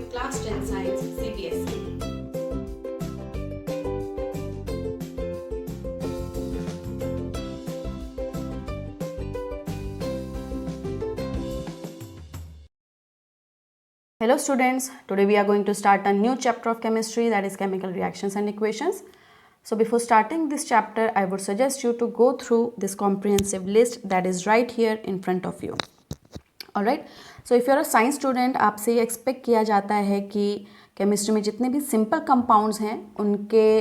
Class 10 Science CBSE. Hello students, today we are going to start a new chapter of chemistry, that is chemical reactions and equations. So before starting this chapter, I would suggest you to go through this comprehensive list that is right here in front of you. Alright, so if you are a science student, आपसे ये expect किया जाता है कि chemistry में जितने भी simple compounds हैं उनके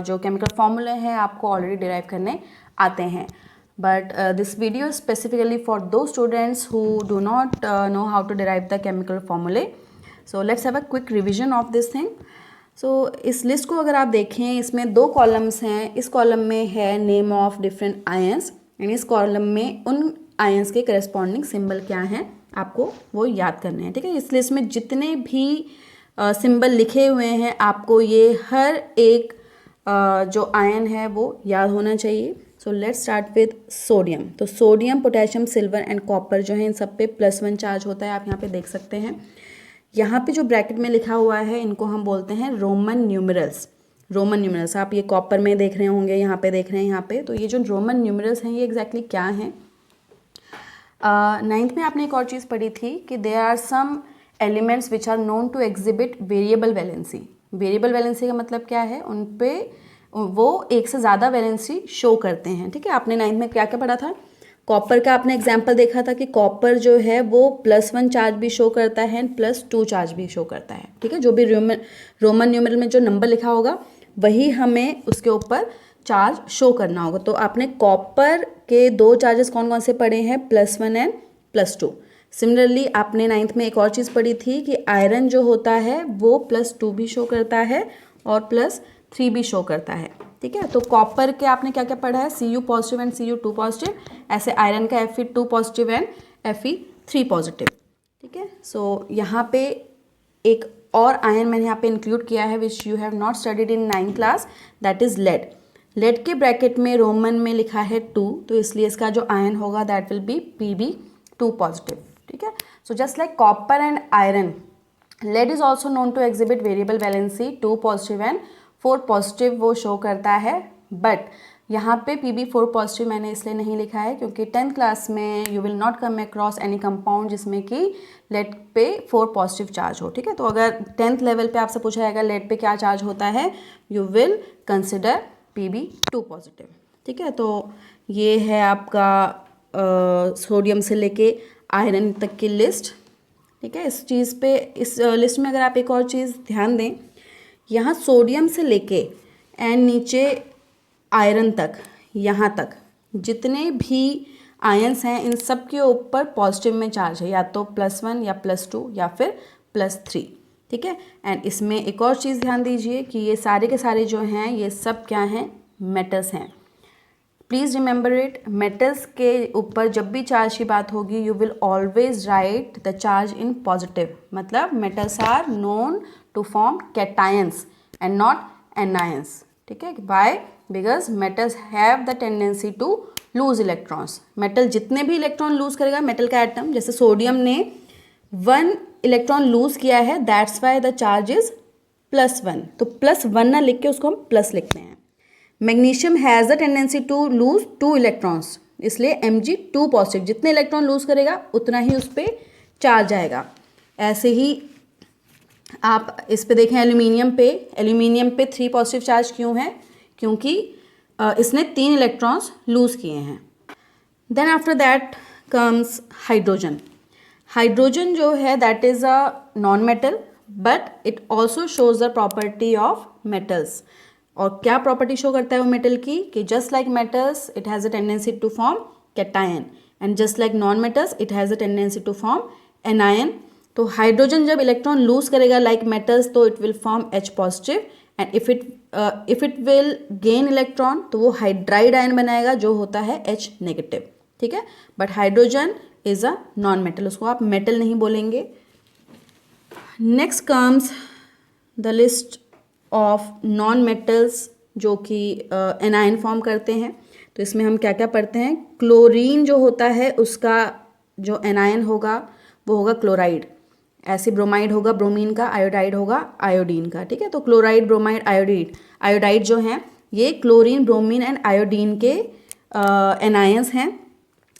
जो केमिकल फॉर्मूले हैं आपको ऑलरेडी डिराइव करने आते हैं. But this video is specifically for those students who do not know how to derive the chemical formulae. So let's have a quick revision of this thing. So इस list को अगर आप देखें, इसमें दो कॉलम्स हैं. इस कॉलम में है name of different ions and इस कॉलम में उन आयंस के करस्पॉन्डिंग सिंबल क्या हैं आपको वो याद करने हैं. ठीक है, इस लिस्ट में जितने भी सिंबल लिखे हुए हैं आपको ये हर एक जो आयन है वो याद होना चाहिए. So let's start with sodium. तो sodium, potassium, silver and copper जो है इन सब पे +1 चार्ज होता है. आप यहाँ पे देख सकते हैं. यहाँ पे जो ब्रैकेट में लिखा हुआ है इनको हम बोलते हैं रोमन न्यूमरल्स. रोमन न्यूमरल्स आप ये कॉपर में देख रहे होंगे, यहाँ पे देख रहे हैं यहाँ पे. तो ये जो रोमन न्यूमरल्स हैं ये एग्जैक्टली क्या हैं. 9th में आपने एक और चीज़ पढ़ी थी कि there are some elements which are known to exhibit variable valency. Variable valency का मतलब क्या है, उन पे वो एक से ज़्यादा वैलेंसी शो करते हैं. ठीक है, आपने 9th में क्या क्या पढ़ा था. कॉपर का आपने एग्जाम्पल देखा था कि कॉपर जो है वो +1 चार्ज भी शो करता है एंड +2 चार्ज भी शो करता है. ठीक है, जो भी रोमन न्यूमरल में जो नंबर लिखा होगा वही हमें उसके ऊपर चार्ज शो करना होगा. तो आपने कॉपर के दो चार्जेस कौन कौन से पढ़े हैं, +1 एंड +2. सिमिलरली आपने 9th में एक और चीज़ पढ़ी थी कि आयरन जो होता है वो +2 भी शो करता है और +3 भी शो करता है. ठीक है, तो कॉपर के आपने क्या क्या पढ़ा है, Cu positive and Cu2 positive. ऐसे आयरन का Fe2 positive and Fe3 positive. ठीक है, सो यहाँ पे एक और आयन मैंने यहाँ पे इंक्लूड किया है which you have not studied in 9th class, that is lead. Lead के ब्रैकेट में रोमन में लिखा है 2, तो इसलिए इसका जो आयन होगा that will be Pb2 positive. ठीक है, so just like copper and iron, lead is also known to exhibit variable valency 2 positive and 4 positive वो शो करता है. बट यहाँ पे Pb4 पॉजिटिव मैंने इसलिए नहीं लिखा है क्योंकि 10th क्लास में you will not come across any compound जिसमें कि लेड पे 4 पॉजिटिव चार्ज हो. ठीक है, तो अगर 10th लेवल पे आपसे पूछा जाएगा लेड पे क्या चार्ज होता है, you will consider Pb2 positive. ठीक है, तो ये है आपका सोडियम से लेके आयरन तक की लिस्ट. ठीक है, इस चीज़ पे इस लिस्ट में अगर आप एक और चीज़ ध्यान दें, यहाँ सोडियम से लेके एंड नीचे आयरन तक, यहाँ तक जितने भी आयंस हैं इन सब के ऊपर पॉजिटिव में चार्ज है, या तो +1 या +2 या फिर +3. ठीक है, एंड इसमें एक और चीज़ ध्यान दीजिए कि ये सारे के सारे जो हैं ये सब क्या हैं, मेटल्स हैं. प्लीज़ रिमेंबर इट, मेटल्स के ऊपर जब भी चार्ज की बात होगी you will always write the charge in positive. मतलब metals are known to form cations and not anions. ठीक है, by because metals have the tendency to lose electrons. Metal जितने भी इलेक्ट्रॉन लूज करेगा, मेटल का एटम जैसे sodium ने 1 electron lose किया है, that's why the charge is +1. तो +1 ना लिख के उसको हम प्लस लिखते हैं. Magnesium has the tendency to lose 2 electrons, इसलिए Mg2 पॉजिटिव. जितने इलेक्ट्रॉन लूज करेगा उतना ही उस पर चार्ज आएगा. ऐसे ही आप इस पे देखें एल्यूमिनियम पे 3 पॉजिटिव चार्ज क्यों है, क्योंकि इसने 3 इलेक्ट्रॉन्स लूज किए हैं. Then after that comes hydrogen. Hydrogen जो है that is a non metal but it also shows the property of metals. और क्या प्रॉपर्टी शो करता है वो मेटल की, कि just like metals it has a tendency to form cation and just like non metals it has a tendency to form anion. तो hydrogen जब electron lose करेगा लाइक मेटल्स तो it will form H positive and if it will gain electron तो वो hydride ion बनाएगा जो होता है H नेगेटिव. ठीक है, but hydrogen is a non metal, उसको आप मेटल नहीं बोलेंगे. Next comes the list of non metals जो कि एनायन फॉर्म करते हैं. तो इसमें हम क्या क्या पढ़ते हैं, क्लोरीन जो होता है उसका जो एनायन होगा वो होगा क्लोराइड. ऐसे ब्रोमाइड होगा ब्रोमीन का, आयोडाइड होगा आयोडीन का, ठीक है। तो क्लोराइड, ब्रोमाइड, आयोडाइड जो हैं ये क्लोरीन, ब्रोमीन एंड आयोडीन के एनायंस हैं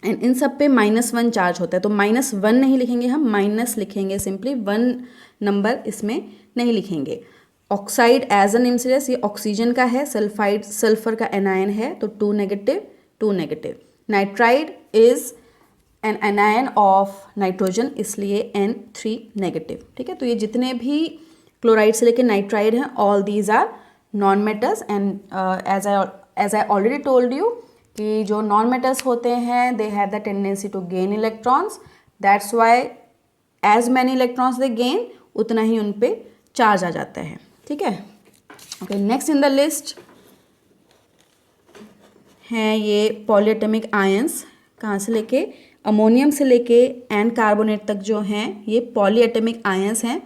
एंड इन सब पे -1 चार्ज होता है। तो -1 नहीं लिखेंगे हम, माइनस लिखेंगे, सिंपली 1 नंबर इसमें नहीं लिखेंगे। Oxide as a name suggest ये ऑक्सीजन का है, सल्फाइड सल्फर का एनायन है, तो 2 negative 2 negative. Nitride is an anion of nitrogen, इसलिए N3 नेगेटिव, ठीक है। तो ये जितने भी क्लोराइड से लेकर नाइट्राइड हैं all these are non metals and as I already told you कि जो नॉन मेटल्स होते हैं they have the tendency to gain electrons, that's why as many electrons they gain उतना ही उन पे चार्ज आ जाता है, ठीक है। Okay, next in the list हैं ये पॉलीएटॉमिक आयंस, कहाँ से लेके अमोनियम से लेके एंड कार्बोनेट तक जो हैं ये पॉलीएटॉमिक आयंस हैं।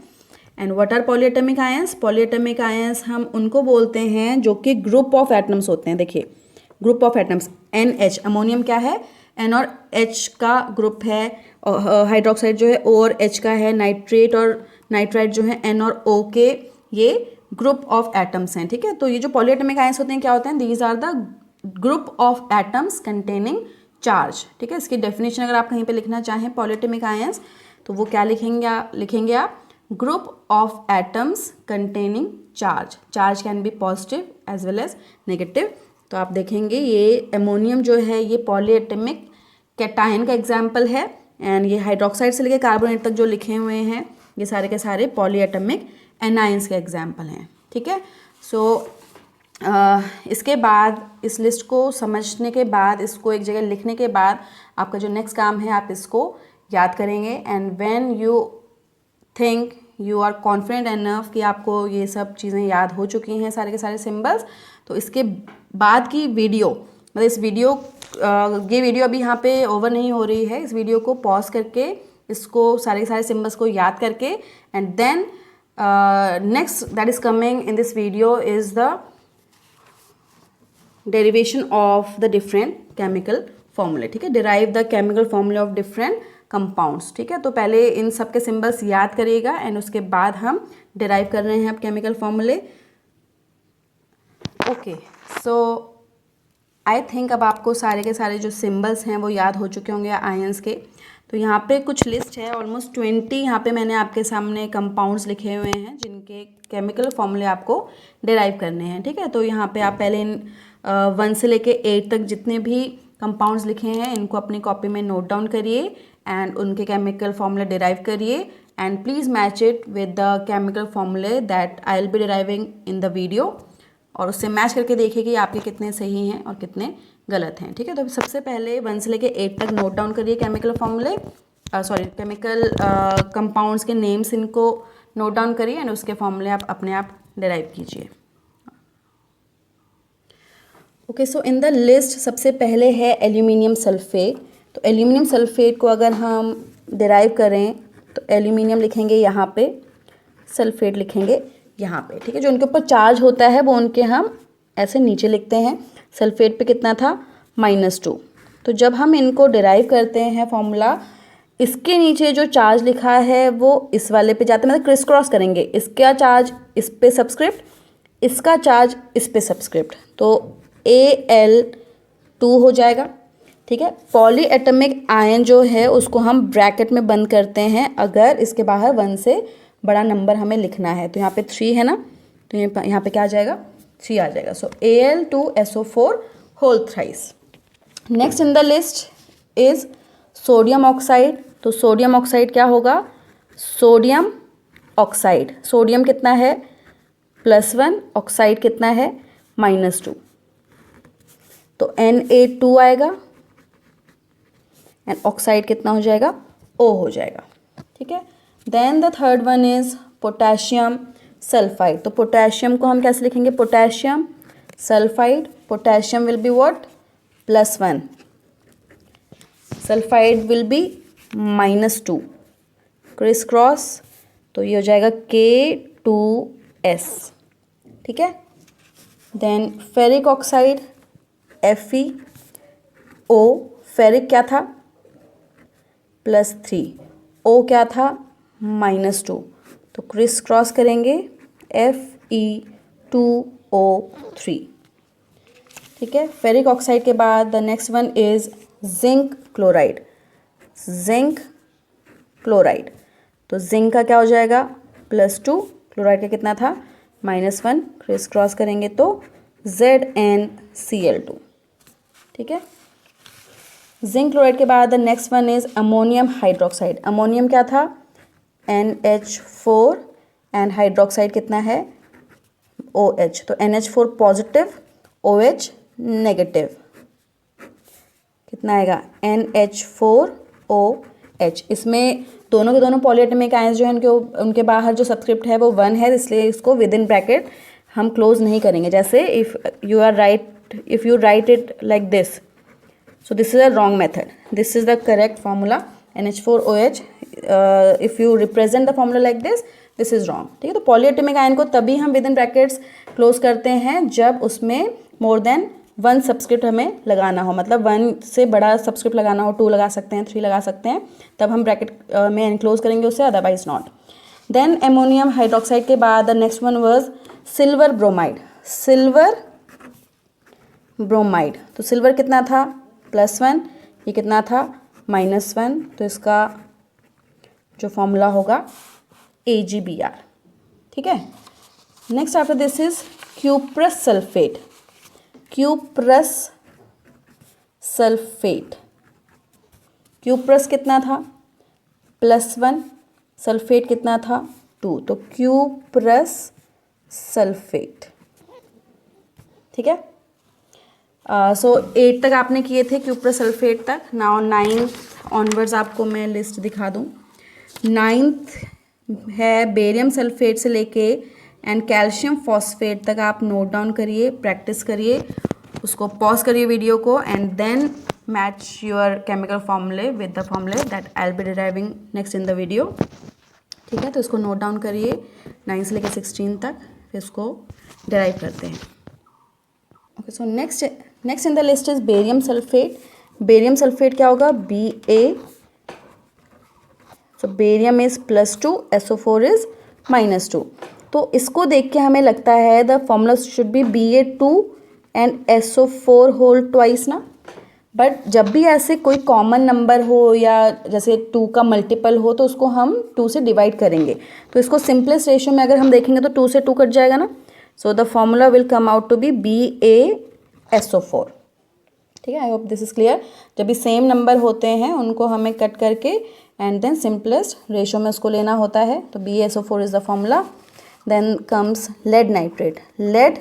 And what are polyatomic ions? Polyatomic ions हम उनको बोलते हैं जो कि ग्रुप ऑफ एटम्स होते हैं। देखिए group of atoms NH, ammonium क्या है N और H का ग्रुप है, हाइड्रोक्साइड जो है O और H का है, नाइट्रेट और नाइट्राइड जो है N और O के ये ग्रुप ऑफ एटम्स हैं, ठीक है। तो ये जो पॉलीएटॉमिक आयंस होते हैं क्या होते हैं? These are the group of atoms containing charge, ठीक है। इसकी डेफिनेशन अगर आप कहीं पे लिखना चाहें पॉलीएटॉमिक आयंस तो वो क्या लिखेंगे आप group of atoms containing charge. Charge can be positive as well as negative. तो आप देखेंगे ये अमोनियम जो है ये पॉलीएटॉमिक कैटायन का एग्जाम्पल है एंड ये हाइड्रोक्साइड से लेकर कार्बोनेट तक जो लिखे हुए हैं ये सारे के सारे पॉलीएटॉमिक एनायंस के एग्जाम्पल हैं, ठीक है। सो इसके बाद इस लिस्ट को समझने के बाद, इसको एक जगह लिखने के बाद आपका जो नेक्स्ट काम है आप इसको याद करेंगे and when you think you are confident enough कि आपको ये सब चीज़ें याद हो चुकी हैं सारे के सारे सिंबल्स, तो इसके बाद की वीडियो मतलब इस वीडियो ये वीडियो अभी यहाँ पे ओवर नहीं हो रही है, इस वीडियो को पॉज करके इसको सारे के सारे सिंबल्स को याद करके and then next that is coming in this video is the derivation of the different chemical formulae, ठीक है। Derive the chemical formulae of different compounds, ठीक है। तो पहले इन सब के सिंबल्स याद करिएगा एंड उसके बाद हम डिराइव कर रहे हैं अब केमिकल फॉर्मूले। ओके, सो आई थिंक अब आपको सारे के सारे जो सिंबल्स हैं वो याद हो चुके होंगे आयंस के। तो यहाँ पे कुछ लिस्ट है ऑलमोस्ट 20 यहाँ पे मैंने आपके सामने कंपाउंड्स लिखे हुए हैं जिनके केमिकल फॉर्मूले आपको डिराइव करने हैं, ठीक है। तो यहाँ पे आप पहले इन 1 से लेके 8 तक जितने भी कंपाउंड्स लिखे हैं इनको अपनी कॉपी में नोट डाउन करिए एंड उनके केमिकल फॉर्मूले डिराइव करिए and please match it with the chemical फॉर्मूले that I will be deriving in the video, और उससे मैच करके देखिए कि आपके कितने सही हैं और कितने गलत हैं, ठीक है। तो सबसे पहले 1 से लेके 8 तक नोट डाउन करिए केमिकल फॉर्मूले, केमिकल कंपाउंड्स के नेम्स इनको नोट डाउन करिए एंड उसके फॉर्मूले आप अपने आप डिराइव कीजिए। Okay, so in the list सबसे पहले है एल्यूमिनियम सल्फेट। तो एल्यूमिनियम सल्फेट को अगर हम डिराइव करें तो एल्यूमिनियम लिखेंगे यहाँ पे, सल्फेट लिखेंगे यहाँ पे, ठीक है। जो उनके ऊपर चार्ज होता है वो उनके हम ऐसे नीचे लिखते हैं। सल्फेट पे कितना था -2। तो जब हम इनको डिराइव करते हैं फॉर्मूला, इसके नीचे जो चार्ज लिखा है वो इस वाले पे जाता है, मतलब क्रिस क्रॉस करेंगे, इसका चार्ज इस पे सबस्क्रिप्ट, इसका चार्ज इस पे सबस्क्रिप्ट, तो Al2 हो जाएगा, ठीक है। पॉलीएटॉमिक आयन जो है उसको हम ब्रैकेट में बंद करते हैं अगर इसके बाहर 1 से बड़ा नंबर हमें लिखना है। तो यहाँ पे 3 है ना, तो यहाँ पे क्या आ जाएगा 3 आ जाएगा। So Al2SO4 whole thrice. Next in the list is sodium oxide. तो सोडियम ऑक्साइड क्या होगा? सोडियम ऑक्साइड, सोडियम कितना है +1, ऑक्साइड कितना है -2, तो Na2 आएगा एंड ऑक्साइड कितना हो जाएगा O हो जाएगा, ठीक है। Then the third one is potassium sulphide. तो पोटेशियम को हम कैसे लिखेंगे? Potassium sulphide, potassium will be what +1, sulphide will be -2, criss cross, तो ये हो जाएगा K2S, ठीक है। Then ferric oxide FeO, ferric क्या था +3, O क्या था -2, तो क्रिस क्रॉस करेंगे Fe2O3। ठीक है, फेरिक ऑक्साइड के बाद the next one is zinc chloride. Zinc chloride, तो जिंक का क्या हो जाएगा +2, क्लोराइड का कितना था -1, क्रिस क्रॉस करेंगे तो ZnCl2। ठीक है, जिंक क्लोराइड के बाद the next one is ammonium hydroxide. Ammonium क्या था NH4 एंड हाइड्रोक्साइड कितना है OH, तो NH4 पॉजिटिव OH नेगेटिव, कितना आएगा NH4OH। इसमें दोनों के दोनों पॉलीएटमिक आयंस जो है उनके बाहर जो सबस्क्रिप्ट है वो 1 है, इसलिए इसको विद इन ब्रैकेट हम क्लोज नहीं करेंगे। जैसे if you right it like this, so this is a wrong method, this is the correct formula NH4OH। If you represent the formula like this is wrong. ठीक है, तो पॉलीएटमिक ion को तभी हम विद इन ब्रैकेट्स क्लोज करते हैं जब उसमें मोर देन 1 सबस्क्रिप्ट हमें लगाना हो, मतलब 1 से बड़ा सबस्क्रिप्ट लगाना हो, 2 लगा सकते हैं, 3 लगा सकते हैं, तब हम ब्रैकेट में एनक्लोज करेंगे उसे, otherwise not. Then ammonium hydroxide के बाद the next one was silver bromide. Silver bromide, तो सिल्वर कितना था +1, ये कितना था -1, तो इसका जो फॉर्मूला होगा AgBr। ठीक है, next after this is cuprous sulphate. Cuprous sulphate, cuprous कितना था +1, सल्फेट कितना था 2, तो क्यूप्रस सल्फेट। ठीक है, सो 8 तक आपने किए थे क्यूप्रस सल्फेट तक। नाउ 9th ऑनवर्ड्स आपको मैं लिस्ट दिखा दूँ। 9th है बेरियम सल्फेट से लेके एंड कैल्शियम फॉस्फेट तक आप नोट डाउन करिए, प्रैक्टिस करिए, उसको पॉज करिए वीडियो को and then match your chemical formulae with the formulae that I will be deriving next in the video. ठीक है, तो इसको नोट डाउन करिए 9 से लेकर 16 तक, फिर इसको डिराइव करते हैं। Okay, so next in the list is barium sulphate. Barium sulphate क्या होगा Ba, सो बेरियम इज +2, SO4 इज -2। तो इसको देख के हमें लगता है the formula should be Ba2 and SO4 whole twice ना, बट जब भी ऐसे कोई कॉमन नंबर हो या जैसे 2 का मल्टीपल हो तो उसको हम 2 से डिवाइड करेंगे। तो इसको सिंपलेस्ट रेशियो में अगर हम देखेंगे तो 2 से 2 कट जाएगा ना, so the formula will come out to be BaSO4। ठीक है, I hope this is clear. जब भी सेम नंबर होते हैं उनको हमें कट करके एंड देन सिंपलेस्ट रेशियो में उसको लेना होता है, तो BaSO4 is the formula. Then comes lead nitrate. Lead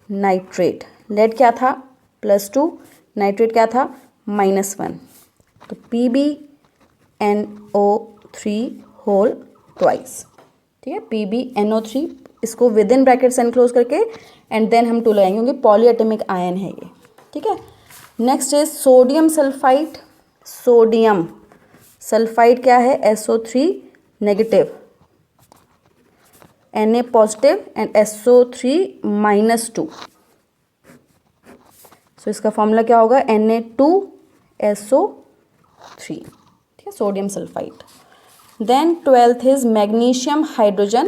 nitrate, lead क्या था +2, नाइट्रेट क्या था -1, तो PbNO3 होल ट्वाइस। ठीक है, PbNO3, इसको विद इन ब्रैकेट्स एनक्लोज करके एंड देन हम 2 लगाएंगे क्योंकि पॉलीएटमिक आयन है ये। ठीक है, next is sodium sulphide. Sodium sulphide क्या है SO3 negative, Na positive and SO3 -2, so इसका फॉर्मूला क्या होगा Na2SO3। ठीक है, sodium sulphide. Then 12th is magnesium hydrogen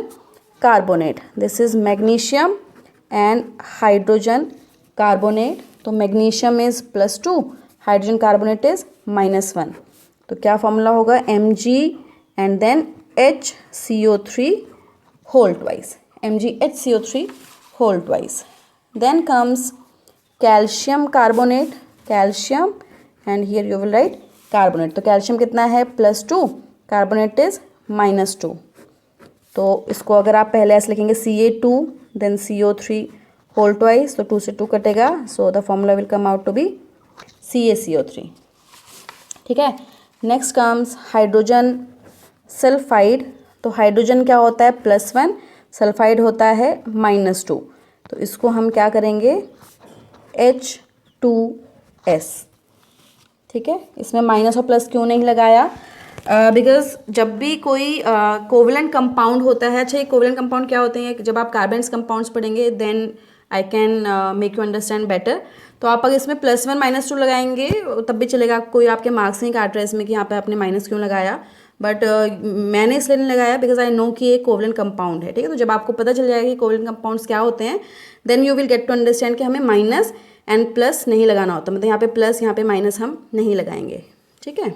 carbonate. This is magnesium and hydrogen carbonate, तो magnesium is +2, hydrogen carbonate is -1, तो क्या फॉर्मूला होगा Mg and then HCO3 whole twice, MgHCO3 whole twice. Then comes calcium carbonate, calcium and here you will write carbonate, तो calcium कितना है +2, carbonate is -2, तो इसको अगर आप पहले ऐसे लिखेंगे Ca2 then CO3 whole twice, तो 2 से 2 कटेगा, so the formula will come out to be CaCO3। ठीक है, नेक्स्ट कम्स हाइड्रोजन सल्फाइड। तो हाइड्रोजन क्या होता है +1, सल्फाइड होता है -2, तो इसको हम क्या करेंगे H2S। ठीक है, इसमें माइनस और प्लस क्यों नहीं लगाया, बिकॉज जब भी कोई कोवलेंट कंपाउंड होता है, अच्छा ये कोवलेंट कंपाउंड क्या होते हैं, जब आप कार्बन्स कंपाउंड्स पढ़ेंगे then I can make you understand better. तो आप अगर इसमें +1 -2 लगाएंगे तब भी चलेगा, कोई आपके मार्क्स नहीं काट रहा है इसमें कि यहाँ पे आपने माइनस क्यों लगाया, बट मैंने इसलिए नहीं लगाया बिकॉज आई नो कि ये कोवलेंट कंपाउंड है, ठीक है। तो जब आपको पता चल जाएगा कि कोवलेंट कंपाउंड्स क्या होते हैं, then you will get to understand कि हमें माइनस एंड प्लस नहीं लगाना होता, मतलब यहाँ पे प्लस यहाँ पे माइनस हम नहीं लगाएंगे, ठीक है।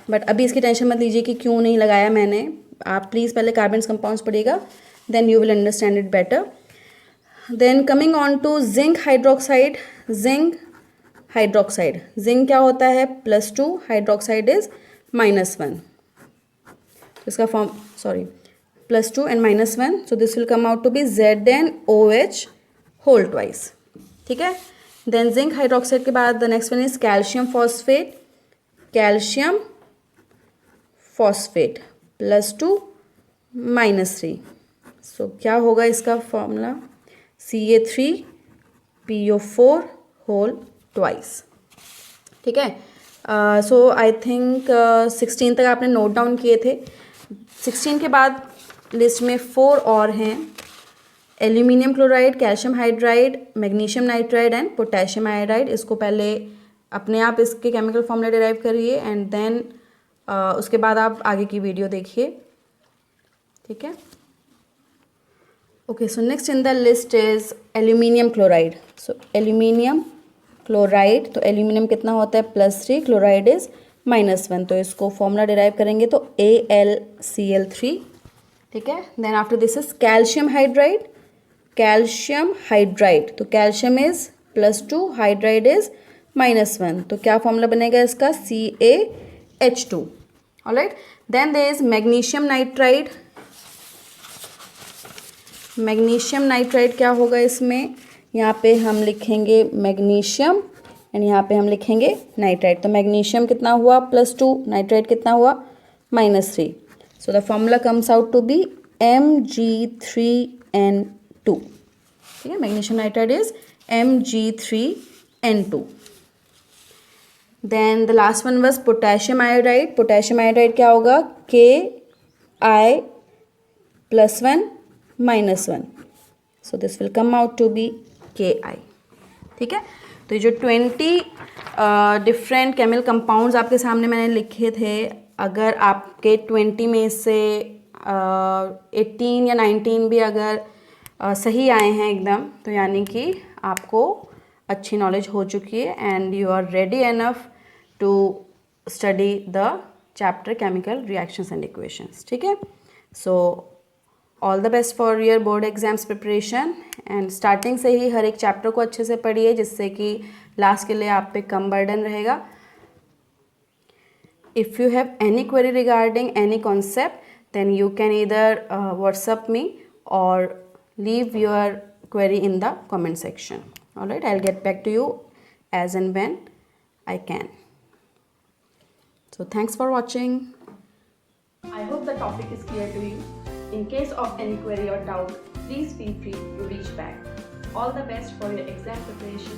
बट अभी इसकी टेंशन मत लीजिए कि क्यों नहीं लगाया मैंने, आप प्लीज़ पहले कार्बन्स कंपाउंड्स पढ़िएगा, then you will understand it better. Then coming on to zinc hydroxide. Zinc hydroxide, zinc क्या होता है +2, हाइड्रोक्साइड इज -1, इसका form +2 and -1, so this will come out to be ZnOH whole twice, ठीक है। Then zinc hydroxide के बाद the next one is calcium phosphate. Calcium phosphate +2 -3, so क्या होगा इसका फॉर्मूला Ca3PO4 होल ट्वाइस, ठीक है। सो आई थिंक 16 तक आपने नोट डाउन किए थे। 16 के बाद लिस्ट में 4 और हैं, aluminium chloride, calcium hydride, magnesium nitride and potassium iodide. इसको पहले अपने आप इसके केमिकल फॉर्मूला डिराइव करिए एंड देन उसके बाद आप आगे की वीडियो देखिए, ठीक है। Okay, so next in the list is aluminium chloride. So aluminium chloride, तो एल्यूमिनियम कितना होता है +3, क्लोराइड इज -1, तो इसको फॉर्मूला डिराइव करेंगे तो AlCl3, ठीक है। Then after this is calcium hydride. Calcium hydride, तो कैल्शियम इज +2, हाइड्राइड इज -1, तो क्या फॉर्मूला बनेगा इसका CaH2, alright. Then there is magnesium nitride. Magnesium nitride क्या होगा इसमें, यहाँ पे हम लिखेंगे मैग्नीशियम एंड यहाँ पे हम लिखेंगे नाइट्राइड, तो मैग्नीशियम कितना हुआ +2, नाइट्राइड कितना हुआ -3, so the formula comes out to be Mg3N2, ठीक है। Magnesium nitride is Mg3N2। Then the last one was potassium iodide. Potassium iodide क्या होगा Ki +1 -1, so this will come out to be Ki, ठीक है। तो ये जो 20 डिफरेंट केमिकल कंपाउंड्स आपके सामने मैंने लिखे थे, अगर आपके 20 में से 18 या 19 भी अगर सही आए हैं एकदम, तो यानी कि आपको अच्छी नॉलेज हो चुकी है and you are ready enough to study the chapter chemical reactions and equations, ठीक है। So all the best for your board exams preparation and starting से ही हर एक चैप्टर को अच्छे से पढ़िए, जिससे कि लास्ट के लिए आप पे कम बर्डन रहेगा। If you have any query regarding any concept, then you can either WhatsApp me or leave your query in the comment section. All right, I'll get back to you as and when I can. So thanks for watching. I hope the topic is clear to you. In case of any query or doubt, please feel free to reach back. All the best for your exam preparation.